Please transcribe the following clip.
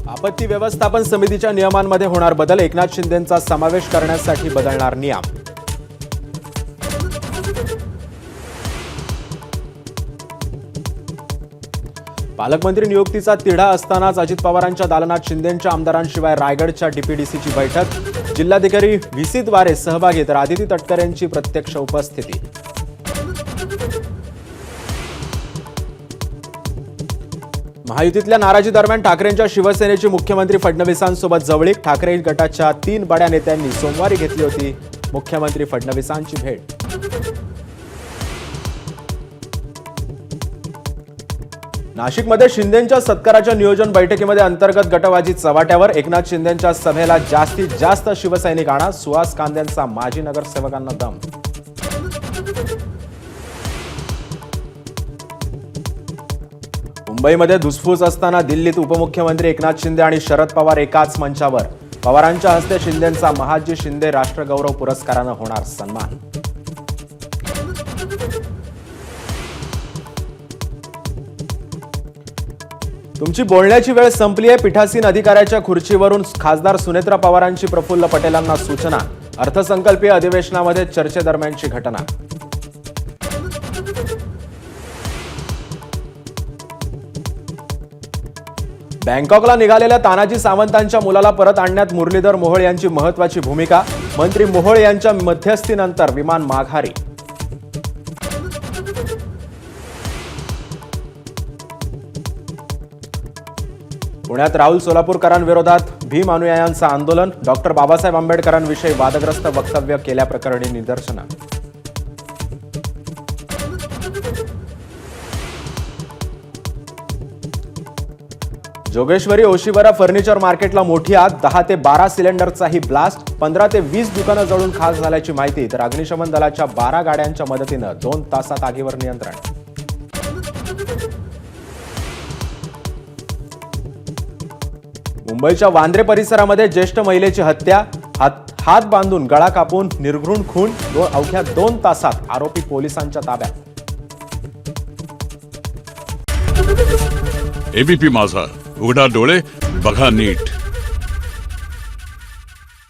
आपत्ती व्यवस्थापन समितीच्या नियमांमध्ये होणार बदल, एकनाथ शिंदेंचा समावेश करण्यासाठी बदलणार नियम. पालकमंत्री नियुक्तीचा तिढा असतानाच अजित पवारांच्या दालनात शिंदेंच्या आमदारांशिवाय रायगडच्या डीपीडीसीची बैठक. जिल्हाधिकारी व्हीसीद्वारे सहभागी तर आदिती तटकरेंची प्रत्यक्ष उपस्थिती. महायुतीतल्या नाराजी दरम्यान ठाकरेंच्या शिवसेनेची मुख्यमंत्री फडणवीसांसोबत जवळीक. ठाकरे गटाच्या 3 बड्या नेत्यांनी सोमवारी घेतली होती मुख्यमंत्री फडणवीसांची भेट. नाशिकमध्ये शिंदेंच्या सत्काराच्या नियोजन बैठकीमध्ये अंतर्गत गटबाजी चव्हाट्यावर. एकनाथ शिंदेंच्या सभेला जास्तीत जास्त शिवसैनिक आणा, सुहास कांदेंचा माजी नगरसेवकांना दम. मुंबईमध्ये धुसफूस असताना दिल्लीत उपमुख्यमंत्री एकनाथ शिंदे आणि शरद पवार एकाच मंचावर. पवारांच्या हस्ते शिंदेंचा महाजी शिंदे राष्ट्रगौरव पुरस्कारानं होणार सन्मान. तुमची बोलण्याची वेळ संपली आहे. पीठासीन अधिकाऱ्याच्या खुर्चीवरून खासदार सुनेत्रा पवारांची प्रफुल्ल पटेलांना सूचना. अर्थसंकल्पीय अधिवेशनामध्ये चर्चेदरम्यानची घटना. बँकॉकला निघालेल्या तानाजी सावंतांच्या मुलाला परत आणण्यात मुरलीधर मोहोळ यांची महत्त्वाची भूमिका. मंत्री मोहोळ यांच्या मध्यस्थीनंतर विमान माघारी. पुण्यात राहुल सोलापूरकरांविरोधात भीम अनुयायांचं आंदोलन. डॉक्टर बाबासाहेब आंबेडकरांविषयी वादग्रस्त वक्तव्य केल्याप्रकरणी निदर्शनं. जोगेश्वरी ओशिवरा फर्निचर मार्केटला मोठी आग. 10 ते 12 सिलेंडरचाही ब्लास्ट. 15 ते 20 दुकानं जळून खाक झाल्याची माहिती. तर अग्निशमन दलाच्या 12 गाड्यांच्या मदतीनं 2 तासात आगीवर नियंत्रण. मुंबईच्या वांद्रे परिसरामध्ये ज्येष्ठ महिलेची हत्या. हात बांधून गळा कापून निर्घृण खून. अवघ्या 2 तासात आरोपी पोलिसांच्या ताब्यात. एबीपी माझा, उघडा डोळे बघा नीट.